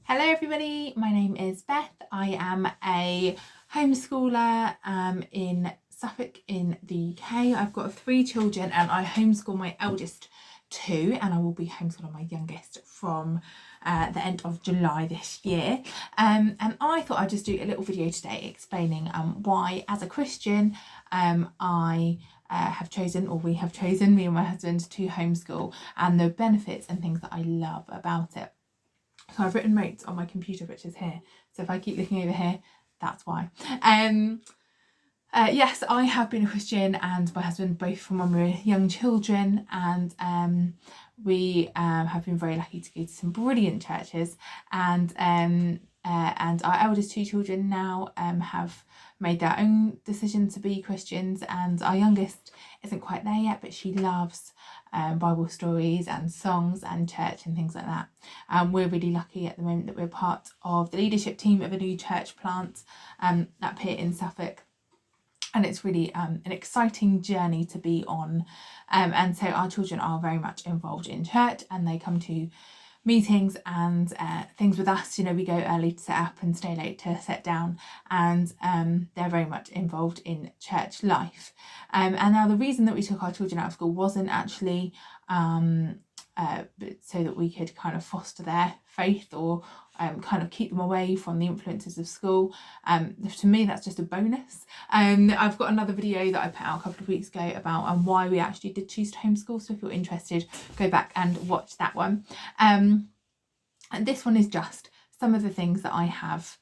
Hello everybody, my name is Beth. I am a homeschooler in Suffolk in the UK. I've got 3 children and I homeschool my eldest 2, and I will be homeschooling my youngest from the end of July this year. And I thought I'd just do a little video today explaining why, as a Christian, I have chosen, or we have chosen, me and my husband, to homeschool, and the benefits and things that I love about it. So I've written notes on my computer, which is here. So if I keep looking over here, that's why. Yes, I have been a Christian and my husband both from when we were young children, and we have been very lucky to go to some brilliant churches, and our eldest 2 children now have made their own decision to be Christians, and our youngest isn't quite there yet, but she loves Bible stories and songs and church and things like that. We're really lucky at the moment that we're part of the leadership team of a new church plant up here in Suffolk. And it's really an exciting journey to be on. And so our children are very much involved in church, and they come to meetings and things with us. You know, we go early to set up and stay late to set down, and they're very much involved in church life. And now the reason that we took our children out of school wasn't actually so that we could kind of foster their faith or kind of keep them away from the influences of school. To me, that's just a bonus. I've got another video that I put out a couple of weeks ago about why we actually did choose to homeschool, so if you're interested, go back and watch that one. And this one is just some of the things that I have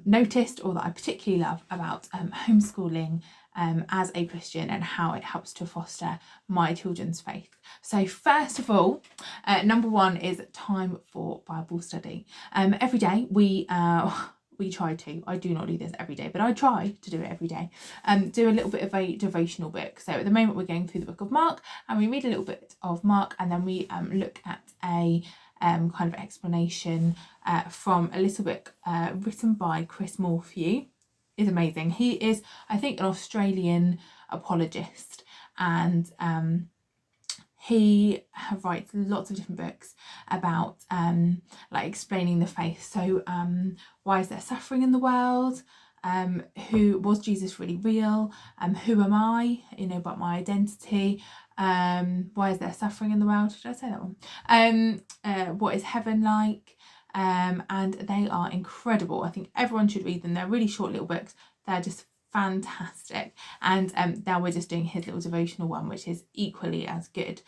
noticed, or that I particularly love about homeschooling as a Christian, and how it helps to foster my children's faith. So first of all, number 1 is time for Bible study. Every day we try to, I do not do this every day, but I try to do it every day, do a little bit of a devotional book. So at the moment we're going through the book of Mark, and we read a little bit of Mark, and then we look at a kind of explanation from a little book written by Chris Morphew. Is amazing. He is, I think, an Australian apologist, and he writes lots of different books about like explaining the faith. So why is there suffering in the world? Who was Jesus really real? Who am I? You know, about my identity. Why is there suffering in the world? Did I say that one? What is heaven like? And they are incredible. I think everyone should read them. They're really short little books. They're just fantastic. And now we're just doing his little devotional one, which is equally as good.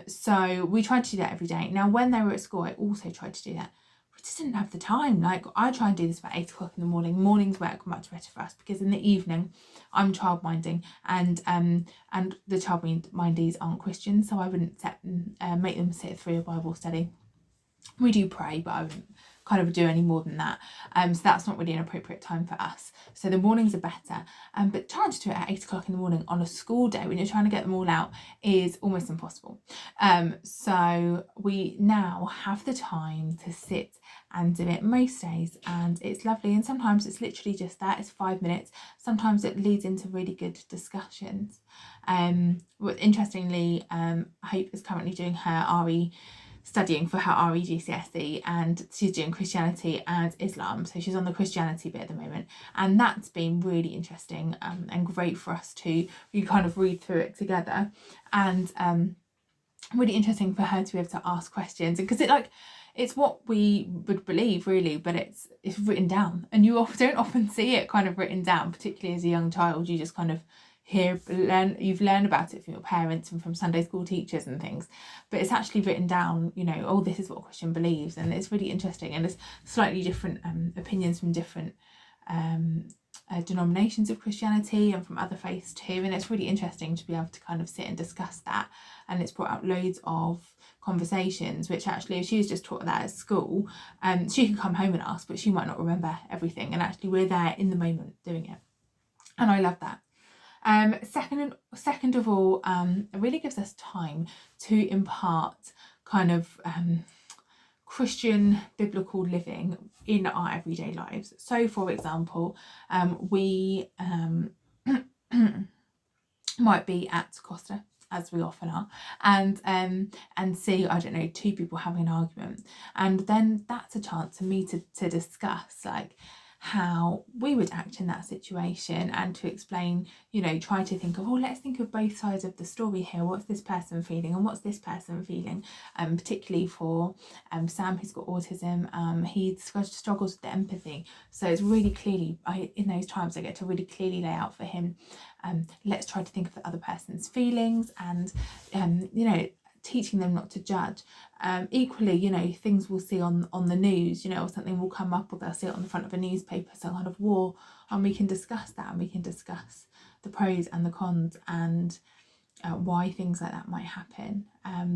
So we tried to do that every day. Now, when they were at school, I also tried to do that. We just didn't have the time. Like, I try and do this about 8 o'clock in the morning. Mornings work much better for us, because in the evening I'm childminding, and the childmindees aren't Christians, so I wouldn't make them sit through a Bible study. We do pray, but I wouldn't kind of do any more than that. So that's not really an appropriate time for us. So the mornings are better. But trying to do it at 8 o'clock in the morning on a school day when you're trying to get them all out is almost impossible. So we now have the time to sit and do it most days, and it's lovely. And sometimes it's literally just that, it's 5 minutes. Sometimes it leads into really good discussions. Interestingly, Hope is currently doing her studying for her RE GCSE, and she's doing Christianity and Islam, so she's on the Christianity bit at the moment, and that's been really interesting and great for us to kind of read through it together, and really interesting for her to be able to ask questions, because it's what we would believe really, but it's written down, and you don't often see it kind of written down, particularly as a young child. You just kind of you've learned about it from your parents and from Sunday school teachers and things, but it's actually written down, you know, oh, this is what a Christian believes, and it's really interesting, and there's slightly different opinions from different denominations of Christianity and from other faiths too, and it's really interesting to be able to kind of sit and discuss that, and it's brought out loads of conversations, which actually, if she was just taught that at school, she could come home and ask, but she might not remember everything, and actually we're there in the moment doing it, and I love that. Second of all, it really gives us time to impart kind of Christian biblical living in our everyday lives. So, for example, we might be at Costa as we often are, and see, I don't know, two people having an argument, and then that's a chance for me to discuss like how we would act in that situation, and to explain, you know, try to think of, oh, let's think of both sides of the story here. What's this person feeling and what's this person feeling? Particularly for Sam, who's got autism, he struggles with the empathy. So it's really clearly, in those times I get to really clearly lay out for him, let's try to think of the other person's feelings, and you know, teaching them not to judge. Equally, you know, things we'll see on the news, you know, or something will come up, or they'll see it on the front of a newspaper, some kind of war, and we can discuss that, and we can discuss the pros and the cons, and why things like that might happen.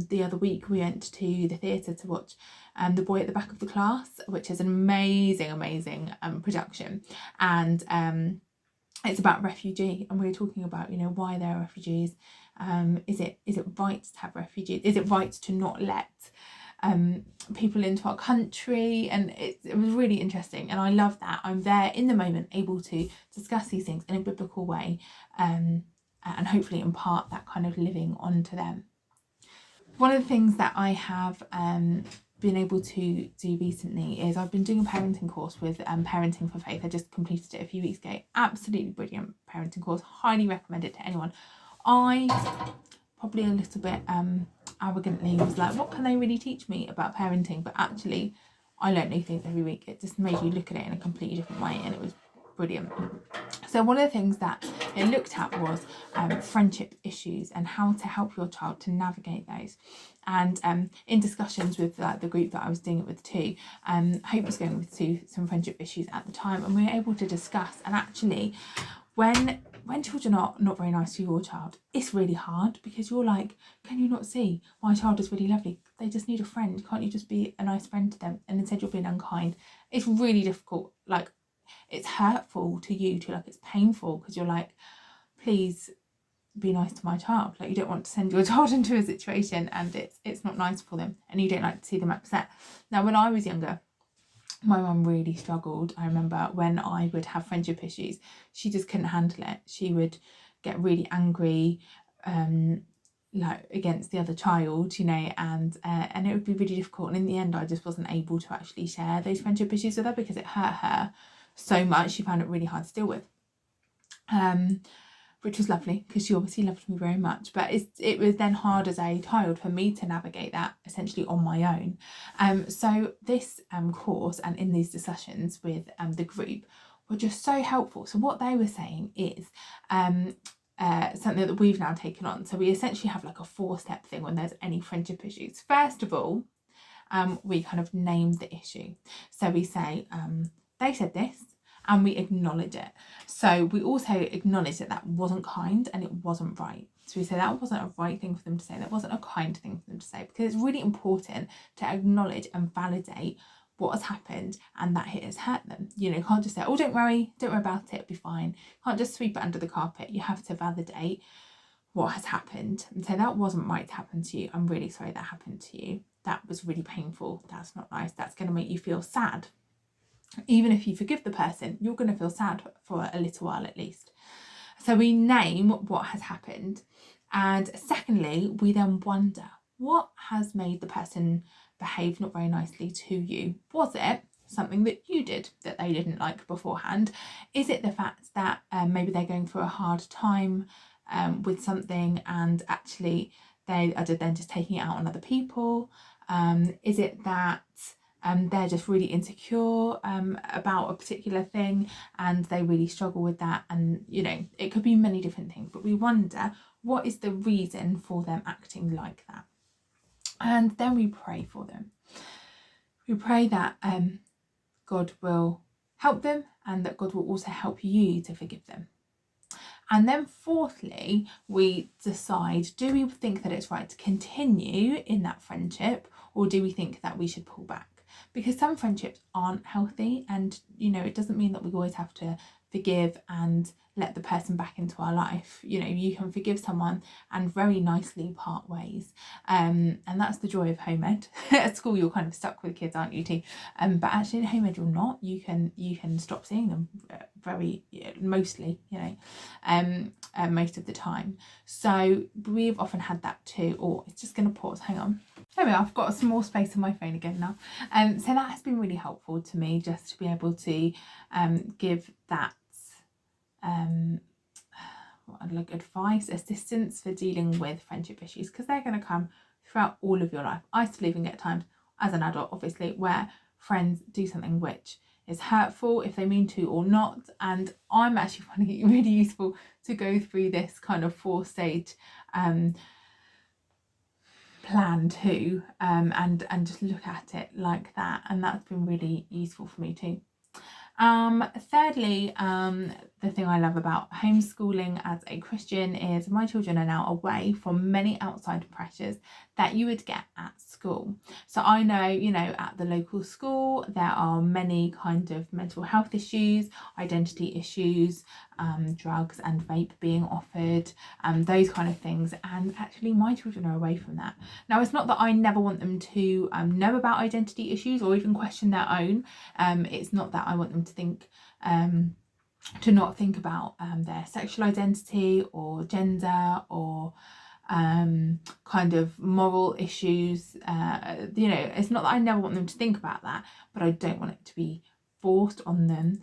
The other week we went to the theatre to watch The Boy at the Back of the Class, which is an amazing production, and it's about refugee, and we were talking about, you know, why there are refugees. Is it right to have refugees? Is it right to not let people into our country? And it was really interesting, and I love that I'm there in the moment, able to discuss these things in a biblical way, and hopefully impart that kind of living onto them. One of the things that I have been able to do recently is I've been doing a parenting course with Parenting for Faith. I just completed it a few weeks ago. Absolutely brilliant parenting course. Highly recommend it to anyone. I probably a little bit arrogantly was like, what can they really teach me about parenting? But actually, I learned new things every week. It just made you look at it in a completely different way, and it was brilliant. So one of the things that it looked at was friendship issues and how to help your child to navigate those. And in discussions with the group that I was doing it with too, Hope was going through some friendship issues at the time, and we were able to discuss. And actually, when children are not very nice to your child, it's really hard, because you're like, can you not see my child is really lovely? They just need a friend. Can't you just be a nice friend to them? And instead you're being unkind. It's really difficult. Like, it's hurtful to you too, like it's painful, because you're like, please be nice to my child. Like, you don't want to send your child into a situation and it's not nice for them, and you don't like to see them upset. Now, when I was younger, my mum really struggled. I remember when I would have friendship issues, she just couldn't handle it. She would get really angry, like against the other child, you know, and it would be really difficult. And in the end, I just wasn't able to actually share those friendship issues with her, because it hurt her so much. She found it really hard to deal with, which was lovely, because she obviously loved me very much. But it was then hard as a child for me to navigate that essentially on my own. So this course, and in these discussions with the group, were just so helpful. So what they were saying is something that we've now taken on. So we essentially have like a 4-step thing when there's any friendship issues. First of all, we kind of name the issue. So we say, they said this, and we acknowledge it. So we also acknowledge that that wasn't kind and it wasn't right. So we say that wasn't a right thing for them to say, that wasn't a kind thing for them to say, because it's really important to acknowledge and validate what has happened and that it has hurt them. You know, you can't just say, oh, don't worry about it, it'll be fine. You can't just sweep it under the carpet. You have to validate what has happened and say, that wasn't right to happen to you. I'm really sorry that happened to you. That was really painful. That's not nice. That's going to make you feel sad. Even if you forgive the person, you're going to feel sad for a little while at least. So we name what has happened. And secondly, we then wonder, what has made the person behave not very nicely to you? Was it something that you did that they didn't like beforehand? Is it the fact that maybe they're going through a hard time with something, and actually they are then just taking it out on other people? Is it that they're just really insecure about a particular thing and they really struggle with that? And, you know, it could be many different things, but we wonder, what is the reason for them acting like that? And then we pray for them. We pray that God will help them, and that God will also help you to forgive them. And then fourthly, we decide, do we think that it's right to continue in that friendship, or do we think that we should pull back? Because some friendships aren't healthy, and, you know, it doesn't mean that we always have to forgive and let the person back into our life. You know, you can forgive someone and very nicely part ways. And that's the joy of home ed. At school you're kind of stuck with kids, aren't you, too? But actually in home ed you're not. You can stop seeing them mostly, you know, most of the time. So we've often had that too. Or it's just going to pause, hang on. There we are, I've got some more space on my phone again now. So that has been really helpful to me, just to be able to give that like advice, assistance for dealing with friendship issues, because they're going to come throughout all of your life. I still even get times as an adult, obviously, where friends do something which is hurtful, if they mean to or not, and I'm actually finding it really useful to go through this kind of 4-stage plan too, and just look at it like that, and that's been really useful for me too. Thirdly, the thing I love about homeschooling as a Christian is my children are now away from many outside pressures that you would get at school. So I know, you know, at the local school there are many kind of mental health issues, identity issues, drugs and vape being offered, those kind of things, and actually my children are away from that. Now, it's not that I never want them to know about identity issues or even question their own. It's not that I want them to think to not think about their sexual identity or gender or kind of moral issues. You know, it's not that I never want them to think about that, but I don't want it to be forced on them.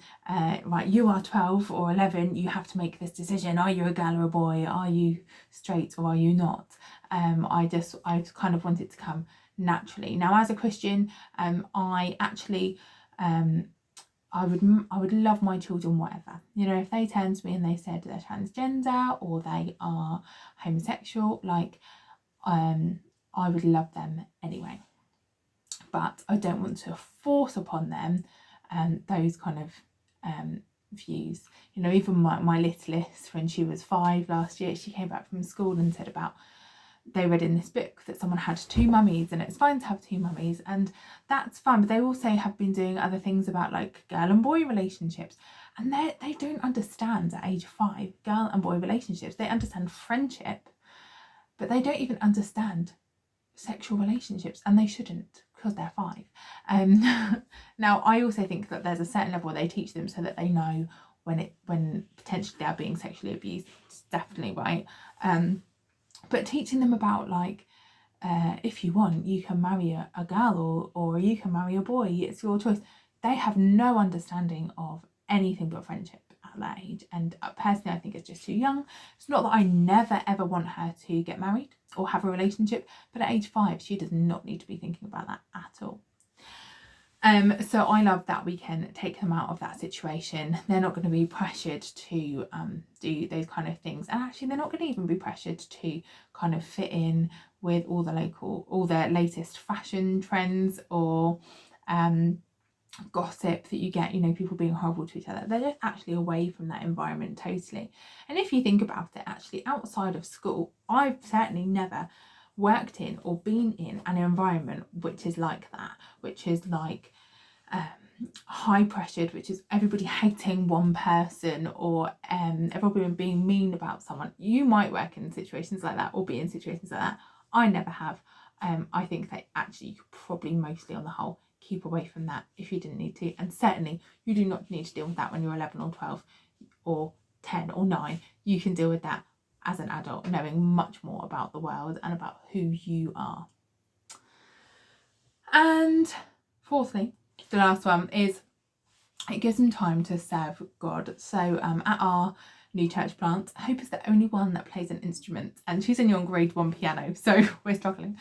Right, you are 12 or 11, you have to make this decision. Are you a girl or a boy? Are you straight or are you not? I kind of want it to come naturally. Now, as a Christian, I actually I would love my children whatever. You know, if they turned to me and they said they're transgender or they are homosexual, like I would love them anyway. But I don't want to force upon them those kind of views. You know, even my littlest, when she was 5 last year, she came back from school and said about, they read in this book that someone had 2 mummies and it's fine to have 2 mummies, and that's fine, but they also have been doing other things about like girl and boy relationships, and they don't understand at age 5 girl and boy relationships. They understand friendship, but they don't even understand sexual relationships, and they shouldn't, because they're 5. Now I also think that there's a certain level where they teach them so that they know when potentially they're being sexually abused. It's definitely right. But teaching them about like if you want, you can marry a girl or you can marry a boy, it's your choice. They have no understanding of anything but friendship at that age, and personally I think it's just too young. It's not that I never ever want her to get married or have a relationship, but at age 5 she does not need to be thinking about that at all. So I love that we can take them out of that situation. They're not going to be pressured to do those kind of things, and actually they're not going to even be pressured to kind of fit in with all the latest fashion trends or gossip that you get, you know, people being horrible to each other. They're just actually away from that environment totally. And if you think about it, actually outside of school, I've certainly never worked in or been in an environment which is like that, which is like high pressured, which is everybody hating one person or everybody being mean about someone. You might work in situations like that or be in situations like that. I never have. I think that actually you could probably mostly on the whole keep away from that if you didn't need to, and certainly you do not need to deal with that when you're 11 or 12 or 10 or 9. You can deal with that as an adult, knowing much more about the world and about who you are. And fourthly, the last one is it gives them time to serve God. So at our new church plant, Hope is the only one that plays an instrument, and she's only on grade 1 piano, so we're struggling.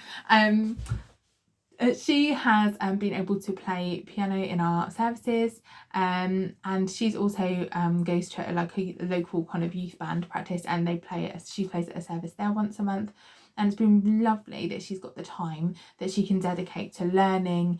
She has been able to play piano in our services, and she's also goes to like a local kind of youth band practice, and she plays at a service there once a month. And it's been lovely that she's got the time that she can dedicate to learning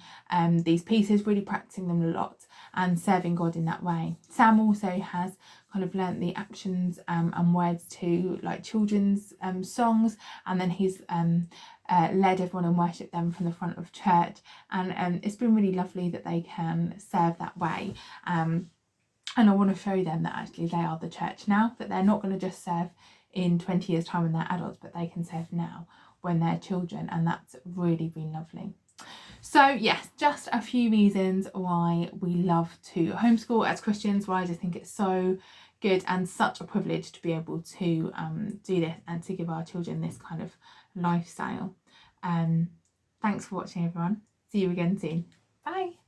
these pieces, really practicing them a lot and serving God in that way. Sam also has kind of learnt the actions and words to like children's songs, and then he's led everyone and worshipped them from the front of church, and it's been really lovely that they can serve that way. And I want to show them that actually they are the church now, that they're not going to just serve in 20 years time when they're adults, but they can serve now when they're children, and that's really, really lovely. So yes, just a few reasons why we love to homeschool as Christians, why I just think it's so good and such a privilege to be able to do this and to give our children this kind of lifestyle. Thanks for watching, everyone. See you again soon. Bye.